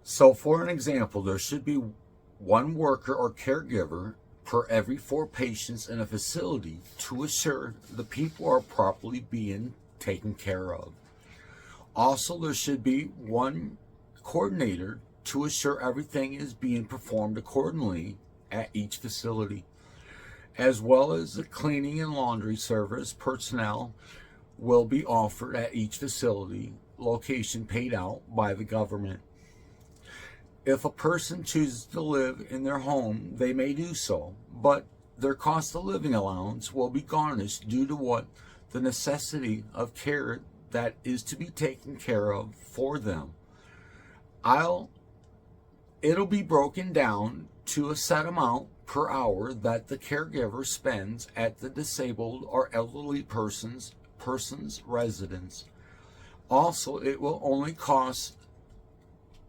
So, for an example, there should be one worker or caregiver per every 4 patients in a facility to assure the people are properly being taken care of. Also, there should be one coordinator to assure everything is being performed accordingly at each facility, as well as the cleaning and laundry service personnel will be offered at each facility location paid out by the government. If a person chooses to live in their home, they may do so, but their cost of living allowance will be garnished due to what the necessity of care that is to be taken care of for them. It'll be broken down to a set amount per hour that the caregiver spends at the disabled or elderly person's residence. Also, it will only cost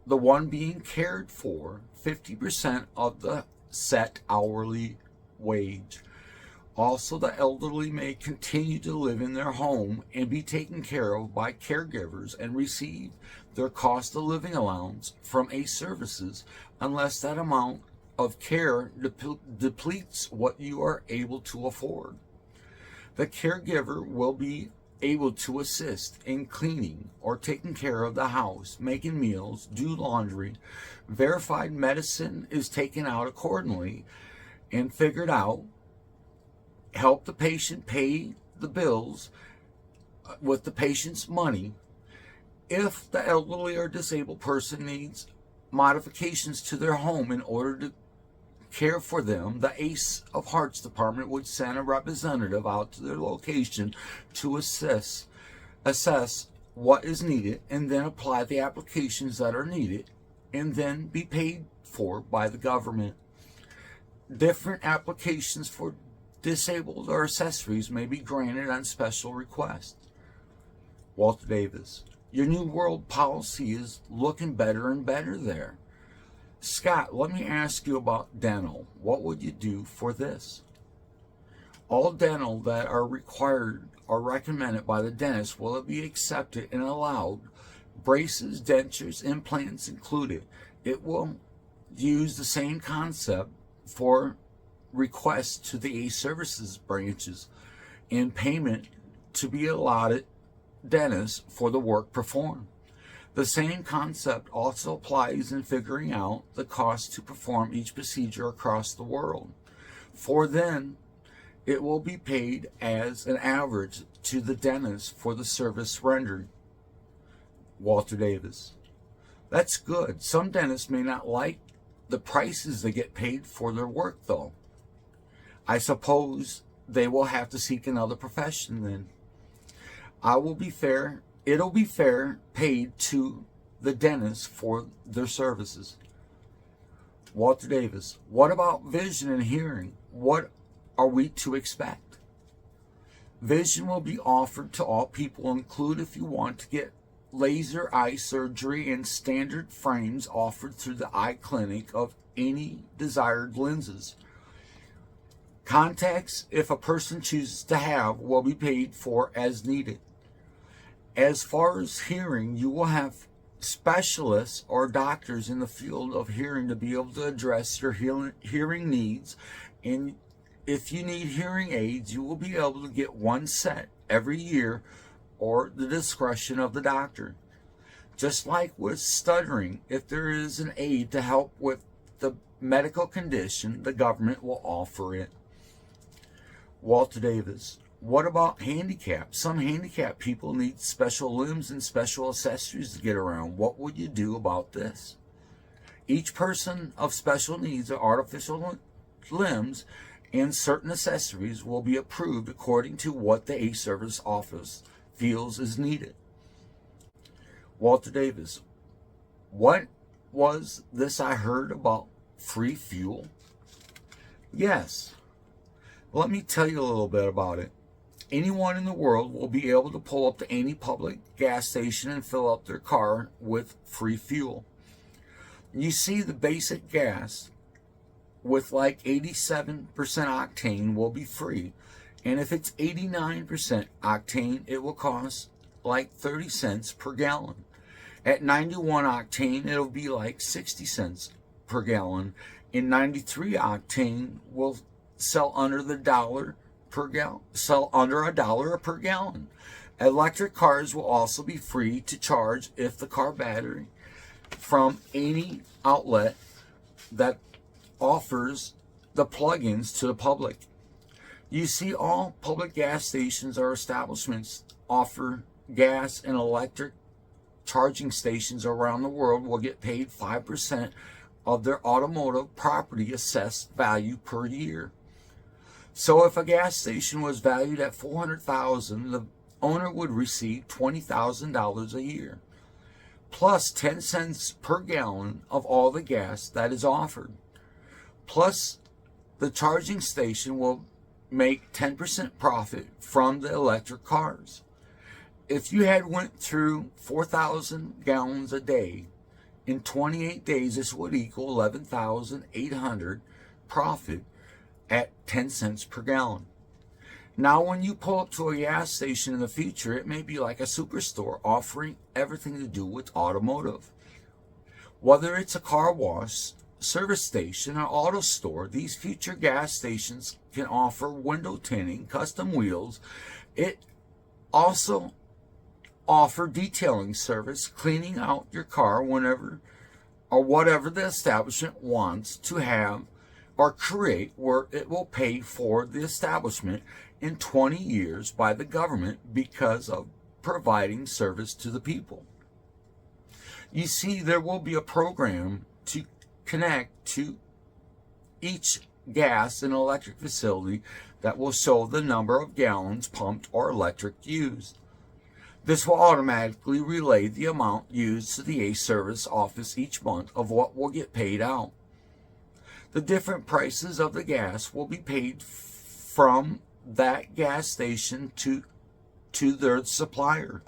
the one being cared for 50% of the set hourly wage. Also, the elderly may continue to live in their home and be taken care of by caregivers and receive their cost of living allowance from ACE services unless that amount of care depletes what you are able to afford. The caregiver will be able to assist in cleaning or taking care of the house, making meals, do laundry. Verified medicine is taken out accordingly and figured out, help the patient pay the bills with the patient's money. If the elderly or disabled person needs modifications to their home in order to care for them, the Ace of Hearts department would send a representative out to their location to assess what is needed and then apply the applications that are needed and then be paid for by the government. Different applications for disabled or accessories may be granted on special request. Walter Davis. Your new world policy is looking better and better there. Scott, let me ask you about dental. What would you do for this? All dental that are required or recommended by the dentist will be accepted and allowed. Braces, dentures, implants included. It will use the same concept for requests to the ACE services branches and payment to be allotted dentists for the work performed. The same concept also applies in figuring out the cost to perform each procedure across the world. For then, it will be paid as an average to the dentist for the service rendered. Walter Davis. That's good. Some dentists may not like the prices they get paid for their work, though. I suppose they will have to seek another profession then. It'll be fair paid to the dentist for their services. Walter Davis. What about vision and hearing? What are we to expect? Vision will be offered to all people, include if you want to get laser eye surgery and standard frames offered through the eye clinic of any desired lenses. Contacts, if a person chooses to have, will be paid for as needed. As far as hearing, you will have specialists or doctors in the field of hearing to be able to address your hearing needs. And if you need hearing aids, you will be able to get one set every year or the discretion of the doctor. Just like with stuttering, if there is an aid to help with the medical condition, the government will offer it. Walter Davis. What about handicap? Some handicapped people need special limbs and special accessories to get around. What would you do about this? Each person of special needs or artificial limbs and certain accessories will be approved according to what the ACE Service Office feels is needed. Walter Davis. What was this I heard about free fuel? Yes. Let me tell you a little bit about it. Anyone in the world will be able to pull up to any public gas station and fill up their car with free fuel. You see, the basic gas with like 87% octane will be free. And if it's 89% octane, it will cost like 30 cents per gallon. At 91 octane, it'll be like 60 cents per gallon. In 93 octane, will sell under the dollar per gallon, sell under $1 per gallon. Electric cars will also be free to charge if the car battery from any outlet that offers the plug-ins to the public. You see, all public gas stations or establishments offer gas and electric charging stations around the world will get paid 5% of their automotive property assessed value per year. So if a gas station was valued at $400,000, the owner would receive $20,000 a year, plus 10 cents per gallon of all the gas that is offered. Plus, the charging station will make 10% profit from the electric cars. If you had went through 4,000 gallons a day, in 28 days, this would equal 11,800 profit at 10 cents per gallon. Now, when you pull up to a gas station in the future, it may be like a superstore offering everything to do with automotive. Whether it's a car wash, service station, or auto store, these future gas stations can offer window tinting, custom wheels. It also offer detailing service, cleaning out your car whenever or whatever the establishment wants to have or create, where it will pay for the establishment in 20 years by the government because of providing service to the people. You see, there will be a program to connect to each gas and electric facility that will show the number of gallons pumped or electric used. This will automatically relay the amount used to the ACE Service office each month of what will get paid out. The different prices of the gas will be paid from that gas station to their supplier.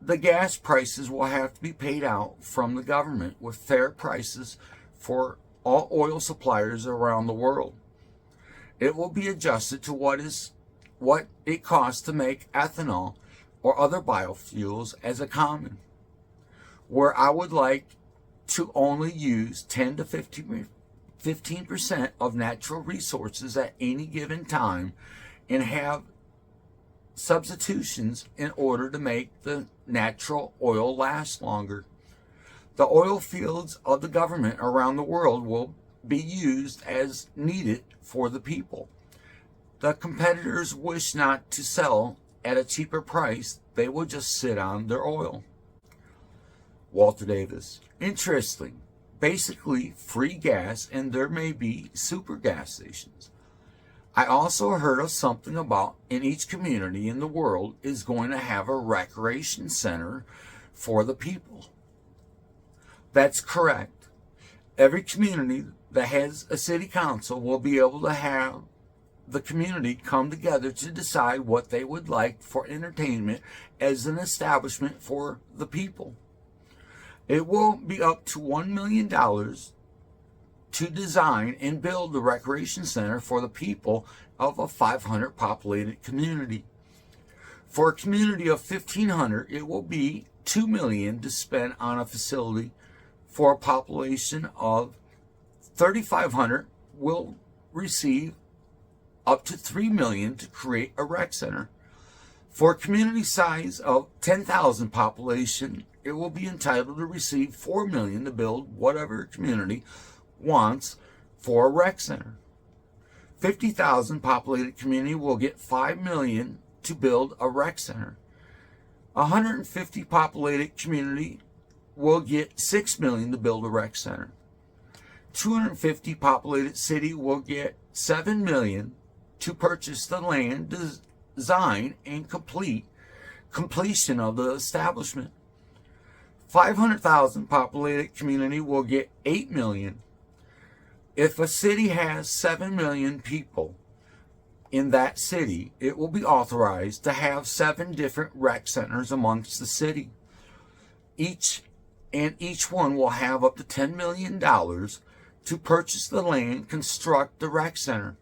The gas prices will have to be paid out from the government with fair prices for all oil suppliers around the world. It will be adjusted to what it costs to make ethanol or other biofuels as a common, where I would like to only use 10 to 15% of natural resources at any given time and have substitutions in order to make the natural oil last longer. The oil fields of the government around the world will be used as needed for the people. The competitors wish not to sell at a cheaper price, they will just sit on their oil. Walter Davis. Interesting. Basically, free gas, and there may be super gas stations. I also heard of something about in each community in the world is going to have a recreation center for the people. That's correct. Every community that has a city council will be able to have the community come together to decide what they would like for entertainment as an establishment for the people. It will be up to $1 million to design and build the recreation center for the people of a 500 populated community. For a community of 1,500, it will be $2 million to spend on a facility. For a population of 3,500, will receive up to $3 million to create a rec center. For a community size of 10,000 population, it will be entitled to receive $4 million to build whatever community wants for a rec center. 50,000 populated community will get $5 million to build a rec center. 150 populated community will get $6 million to build a rec center. 250 populated city will get $7 million to purchase the land, design, and completion of the establishment. 500,000 populated community will get $8 million. If a city has 7 million people in that city, it will be authorized to have 7 different rec centers amongst the city. Each one will have up to $10 million to purchase the land, construct the rec center.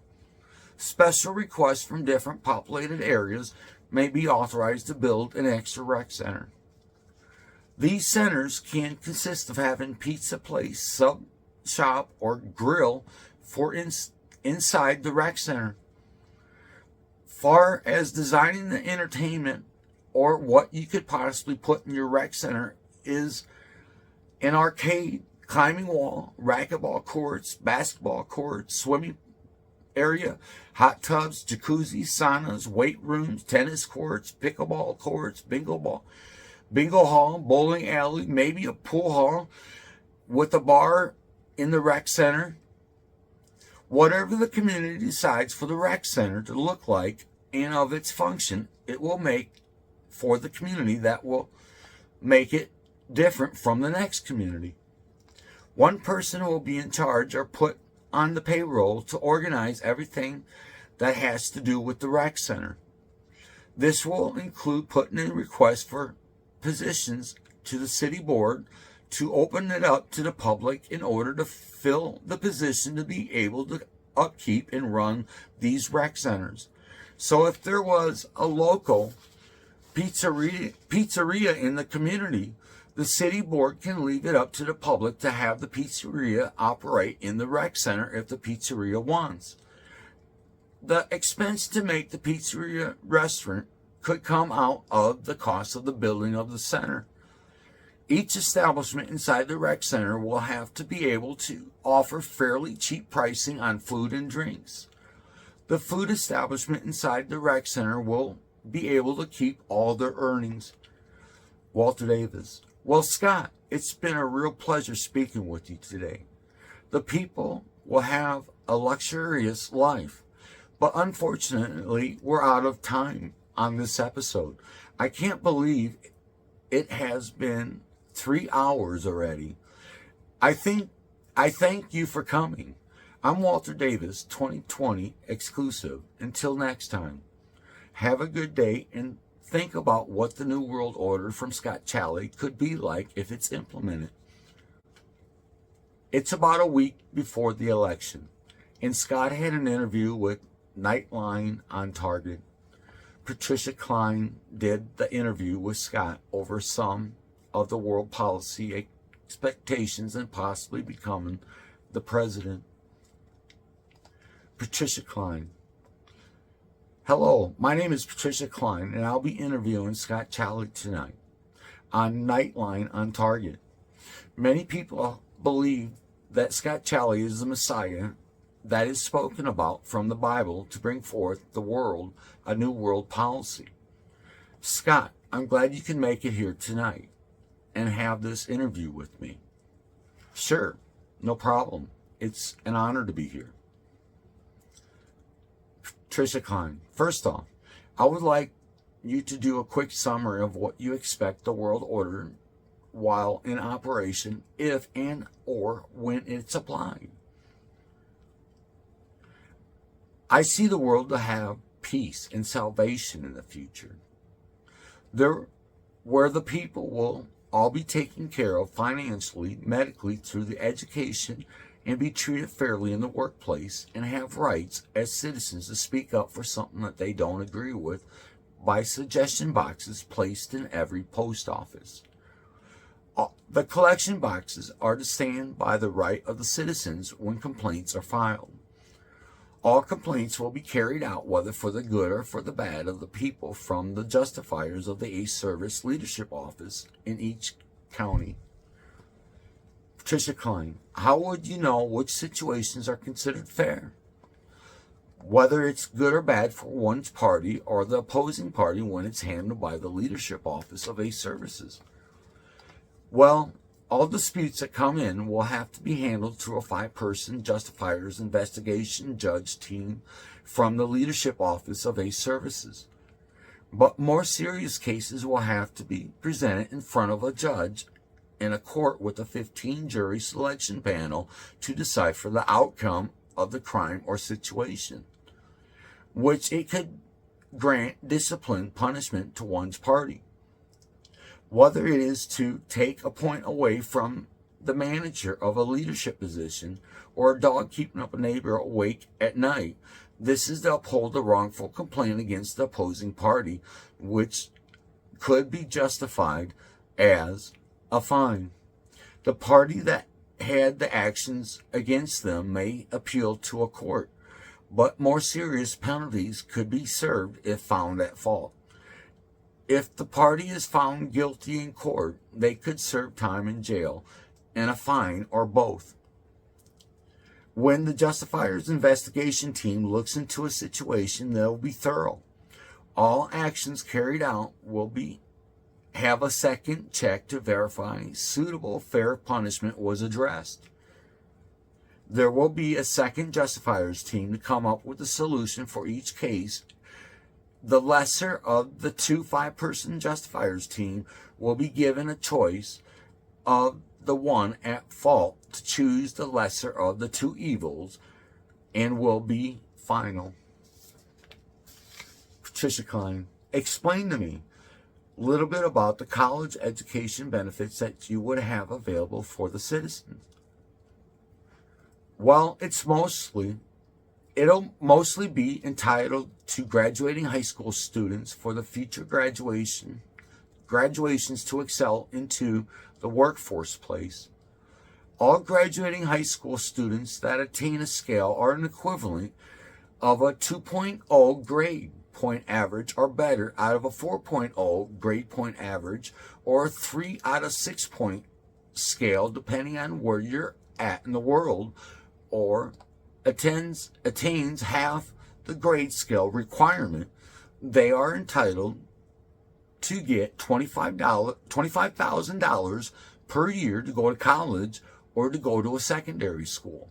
Special requests from different populated areas may be authorized to build an extra rec center. These centers can consist of having pizza place, sub shop, or grill for inside the rec center. Far as designing the entertainment or what you could possibly put in your rec center is an arcade, climbing wall, racquetball courts, basketball courts, swimming area, hot tubs, jacuzzis, saunas, weight rooms, tennis courts, pickleball courts, bingo hall, bowling alley, maybe a pool hall with a bar in the rec center. Whatever the community decides for the rec center to look like and of its function, it will make for the community that will make it different from the next community. One person will be in charge or put on the payroll to organize everything that has to do with the rec center. This will include putting in requests for positions to the city board to open it up to the public in order to fill the position to be able to upkeep and run these rec centers. So if there was a local pizzeria in the community, the city board can leave it up to the public to have the pizzeria operate in the rec center if the pizzeria wants. The expense to make the pizzeria restaurant could come out of the cost of the building of the center. Each establishment inside the rec center will have to be able to offer fairly cheap pricing on food and drinks. The food establishment inside the rec center will be able to keep all their earnings. Walter Davis. Well, Scott, it's been a real pleasure speaking with you today. The people will have a luxurious life, but unfortunately, we're out of time on this episode. I can't believe it has been 3 hours already. I thank you for coming. I'm Walter Davis, 2020 exclusive. Until next time, have a good day and think about what the New World Order from Scott Chaly could be like if it's implemented. It's about a week before the election, and Scott had an interview with Nightline on Target. Patricia Klein did the interview with Scott over some of the world policy expectations and possibly becoming the president. Patricia Klein. Hello, my name is Patricia Klein, and I'll be interviewing Scott Chaly tonight on Nightline on Target. Many people believe that Scott Chaly is the Messiah that is spoken about from the Bible to bring forth the world a new world policy. Scott, I'm glad you can make it here tonight and have this interview with me. Sure, no problem. It's an honor to be here. Patricia Klein, first off, I would like you to do a quick summary of what you expect the world order while in operation, if and or when it's applied. I see the world to have peace and salvation in the future, where the people will all be taken care of financially, medically, through the education, and be treated fairly in the workplace and have rights as citizens to speak up for something that they don't agree with by suggestion boxes placed in every post office. The collection boxes are to stand by the right of the citizens when complaints are filed. All complaints will be carried out, whether for the good or for the bad of the people, from the justifiers of the ACE Service Leadership Office in each county. Patricia Klein, how would you know which situations are considered fair? Whether it's good or bad for one's party or the opposing party when it's handled by the Leadership Office of ACE Services? Well, all disputes that come in will have to be handled through a 5-person justifiers investigation judge team from the Leadership Office of ACE Services. But more serious cases will have to be presented in front of a judge in a court with a 15-jury selection panel to decipher the outcome of the crime or situation, which it could grant discipline punishment to one's party. Whether it is to take a point away from the manager of a leadership position or a dog keeping up a neighbor awake at night, this is to uphold the wrongful complaint against the opposing party, which could be justified as a fine. The party that had the actions against them may appeal to a court, but more serious penalties could be served if found at fault. If the party is found guilty in court, they could serve time in jail and a fine or both. When the Justifiers investigation team looks into a situation, they'll be thorough. All actions carried out will have a second check to verify suitable fair punishment was addressed. There will be a second Justifiers team to come up with a solution for each case. The lesser of the two 5-person Justifiers team will be given a choice of the one at fault to choose the lesser of the two evils and will be final. Patricia Klein, explain to me a little bit about the college education benefits that you would have available for the citizens. Well, it'll mostly be entitled to graduating high school students for the future graduations to excel into the workforce place. All graduating high school students that attain a scale or an equivalent of a 2.0 grade point average or better out of a 4.0 grade point average or a 3 out of 6 point scale, depending on where you're at in the world, or attains half the grade scale requirement, they are entitled to get $25,000 per year to go to college or to go to a secondary school.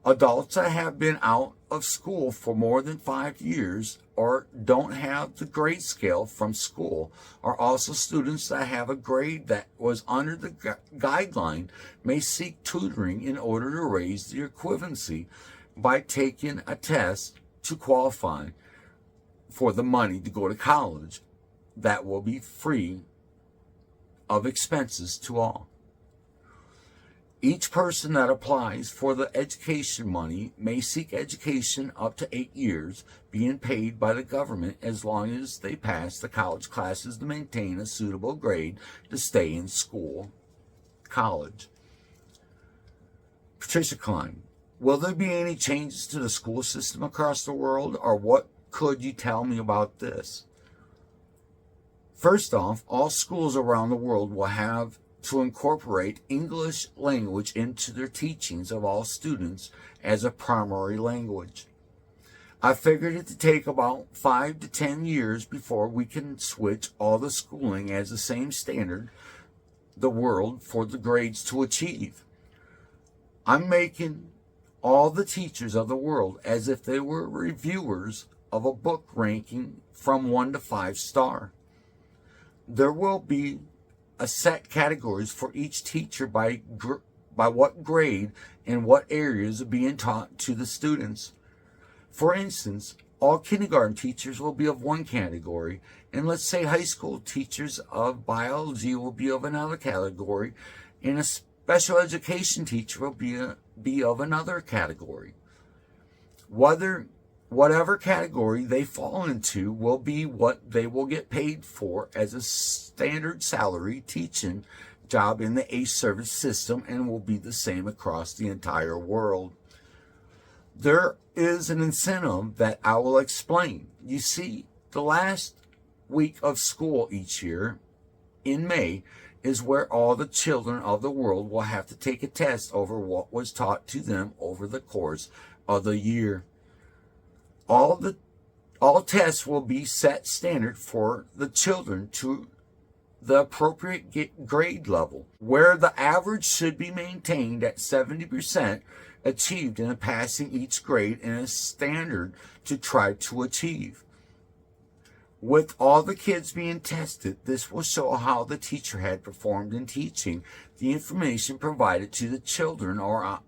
Adults that have been out of school for more than 5 years or don't have the grade scale from school are also students that have a grade that was under the guideline may seek tutoring in order to raise the equivalency by taking a test to qualify for the money to go to college. That will be free of expenses to all. Each person that applies for the education money may seek education up to 8 years, being paid by the government as long as they pass the college classes to maintain a suitable grade to stay in school, college. Patricia Klein, will there be any changes to the school system across the world, or what could you tell me about this? First off, all schools around the world will have to incorporate English language into their teachings of all students as a primary language. I figured it to take about 5 to 10 years before we can switch all the schooling as the same standard the world for the grades to achieve. I'm making all the teachers of the world as if they were reviewers of a book ranking from 1 to 5 star. There will be a set categories for each teacher by what grade and what areas are being taught to the students. For instance, all kindergarten teachers will be of one category, and let's say high school teachers of biology will be of another category, and a special education teacher will be of another category. Whatever category they fall into will be what they will get paid for as a standard salary teaching job in the ACE service system, and will be the same across the entire world. There is an incentive that I will explain. You see, the last week of school each year in May is where all the children of the world will have to take a test over what was taught to them over the course of the year. All tests will be set standard for the children to the appropriate grade level, where the average should be maintained at 70% achieved in passing each grade in a standard to try to achieve. With all the kids being tested, this will show how the teacher had performed in teaching the information provided to the children, or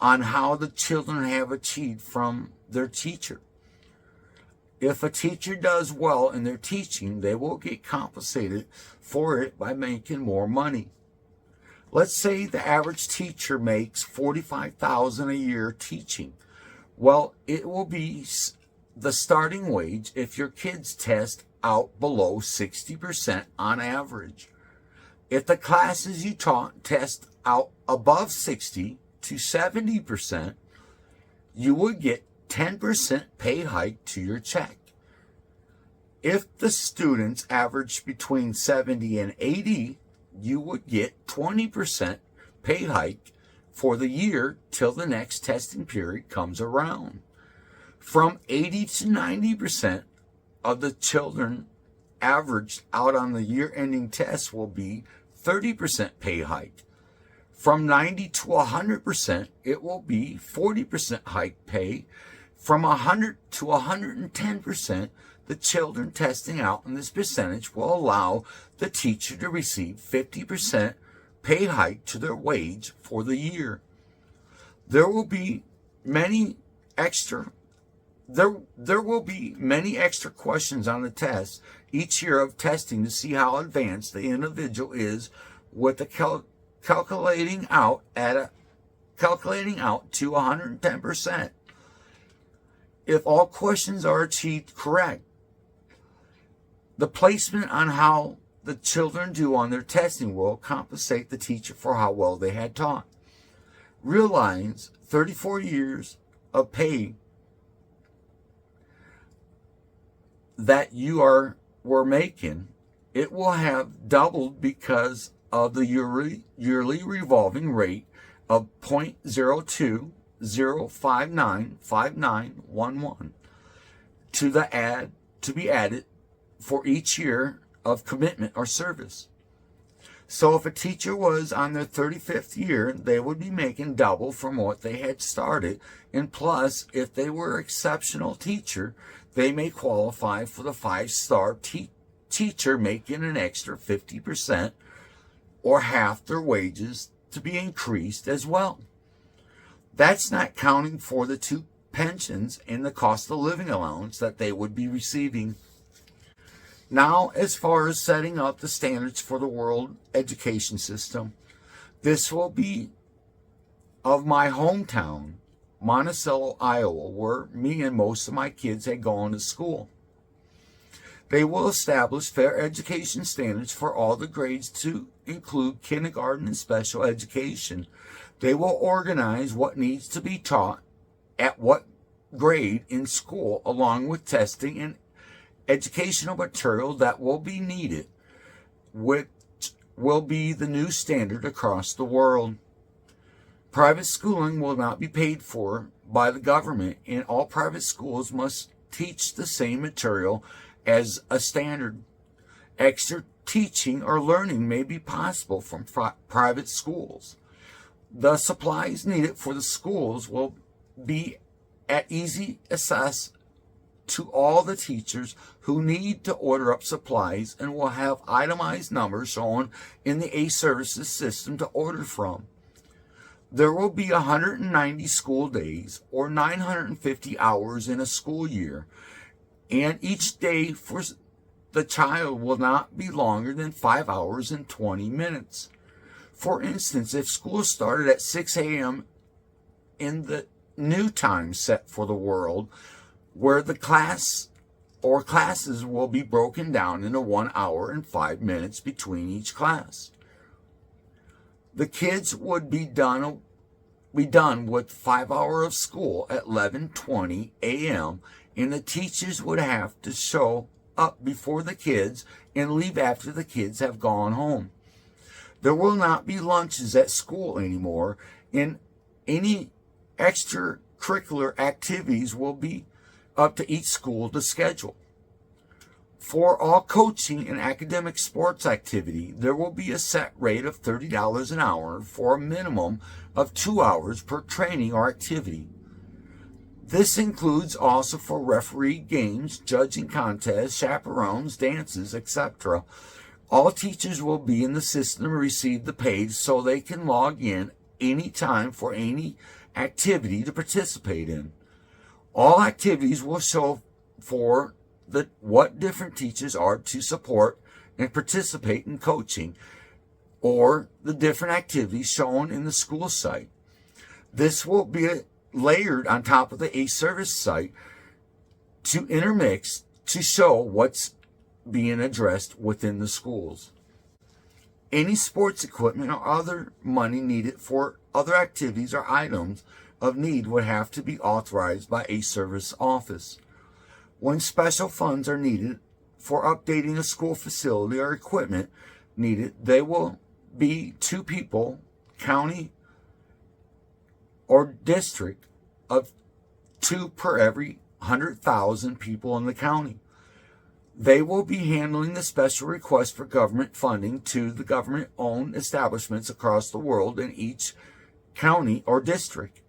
on how the children have achieved from their teacher. If a teacher does well in their teaching, they will get compensated for it by making more money. Let's say the average teacher makes $45,000 a year teaching. Well, it will be the starting wage if your kids test out below 60% on average. If the classes you taught test out above 60 to 70%, you would get 10% pay hike to your check. If the students average between 70 and 80, you would get 20% pay hike for the year till the next testing period comes around. From 80 to 90% of the children averaged out on the year-ending test will be 30% pay hike. From 90 to 100%, it will be 40% hike pay. From 100 to 110%, the children testing out in this percentage will allow the teacher to receive 50% pay hike to their wage for the year. There will be many extra questions on the test each year of testing to see how advanced the individual is with the calculating out to 110%. If all questions are achieved correct, the placement on how the children do on their testing will compensate the teacher for how well they had taught. Realize 34 years of pay that you were making, it will have doubled because of the yearly revolving rate of 0.02-059-5911 to be added for each year of commitment or service. So if a teacher was on their 35th year, they would be making double from what they had started. And plus, if they were an exceptional teacher, they may qualify for the 5-star teacher, making an extra 50% or half their wages to be increased as well. That's not counting for the 2 pensions and the cost of living allowance that they would be receiving. Now, as far as setting up the standards for the world education system, this will be of my hometown, Monticello, Iowa, where me and most of my kids had gone to school. They will establish fair education standards for all the grades to include kindergarten and special education. They will organize what needs to be taught at what grade in school, along with testing and educational material that will be needed, which will be the new standard across the world. Private schooling will not be paid for by the government, and all private schools must teach the same material as a standard. Extra teaching or learning may be possible from private schools. The supplies needed for the schools will be at easy access to all the teachers who need to order up supplies, and will have itemized numbers shown in the A-Services system to order from. There will be 190 school days or 950 hours in a school year, and each day for the child will not be longer than 5 hours and 20 minutes. For instance, if school started at 6 a.m. in the new time set for the world, where the class or classes will be broken down into 1 hour and 5 minutes between each class. The kids would be done with 5 hours of school at 11:20 a.m. and the teachers would have to show up before the kids and leave after the kids have gone home. There will not be lunches at school anymore, and any extracurricular activities will be up to each school to schedule. For all coaching and academic sports activity, there will be a set rate of $30 an hour for a minimum of 2 hours per training or activity. This includes also for referee games, judging contests, chaperones, dances, etc. All teachers will be in the system and receive the page so they can log in anytime for any activity to participate in. All activities will show for what different teachers are to support and participate in coaching, or the different activities shown in the school site. This will be layered on top of the A-Service site to intermix to show what's being addressed within the schools. Any sports equipment or other money needed for other activities or items of need would have to be authorized by a service office. When special funds are needed for updating a school facility or equipment needed, they will be two people, county or district of 2 per every 100,000 people in the county. They will be handling the special request for government funding to the government-owned establishments across the world in each county or district.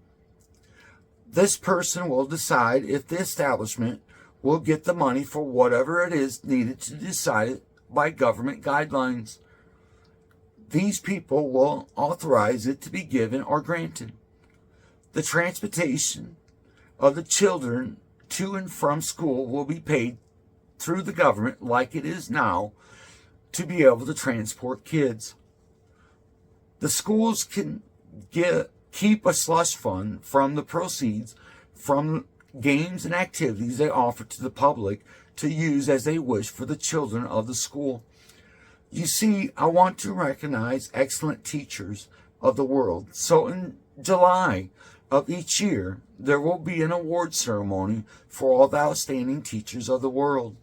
This person will decide if the establishment will get the money for whatever it is needed to decide it by government guidelines. These people will authorize it to be given or granted. The transportation of the children to and from school will be paid through the government like it is now to be able to transport kids. The schools can keep a slush fund from the proceeds from games and activities they offer to the public to use as they wish for the children of the school. You see, I want to recognize excellent teachers of the world. So in July of each year, there will be an award ceremony for all the outstanding teachers of the world.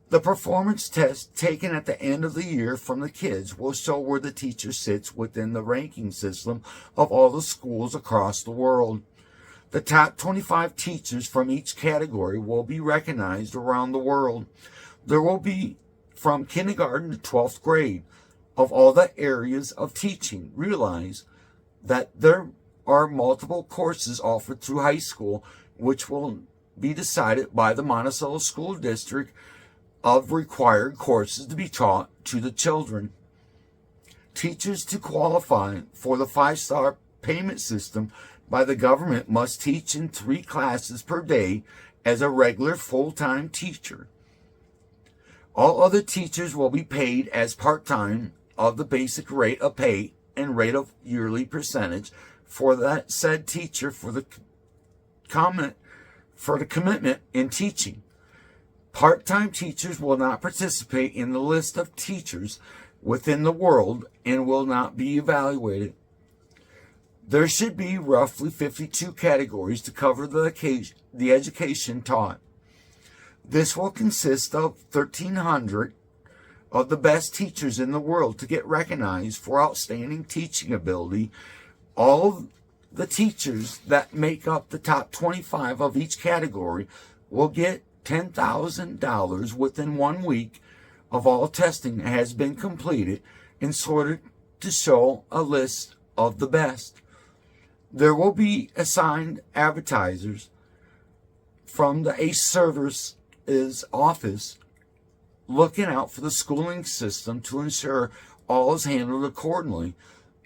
The performance test taken at the end of the year from the kids will show where the teacher sits within the ranking system of all the schools across the world. The top 25 teachers from each category will be recognized around the world. There will be from kindergarten to 12th grade of all the areas of teaching. Realize that there are multiple courses offered through high school, which will be decided by the Monticello School District of required courses to be taught to the children. Teachers to qualify for the 5-star payment system by the government must teach in 3 classes per day as a regular full-time teacher. All other teachers will be paid as part-time of the basic rate of pay and rate of yearly percentage for that said teacher for the commitment in teaching. Part-time teachers will not participate in the list of teachers within the world and will not be evaluated. There should be roughly 52 categories to cover the education taught. This will consist of 1,300 of the best teachers in the world to get recognized for outstanding teaching ability. All the teachers that make up the top 25 of each category will get $10,000 within 1 week of all testing has been completed and sorted to show a list of the best. There will be assigned advertisers from the ACE Services office looking out for the schooling system to ensure all is handled accordingly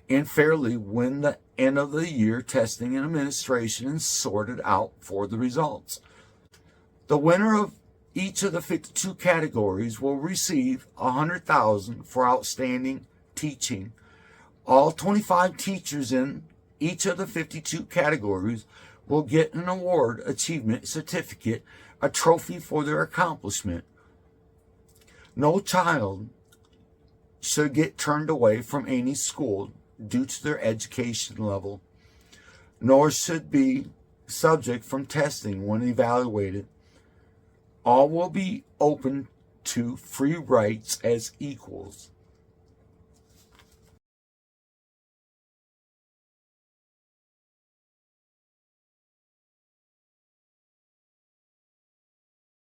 and fairly when the end of the year testing and administration is sorted out for the results. The winner of each of the 52 categories will receive $100,000 for outstanding teaching. All 25 teachers in each of the 52 categories will get an award achievement certificate, a trophy for their accomplishment. No child should get turned away from any school due to their education level, nor should be subject from testing when evaluated. All will be open to free rights as equals.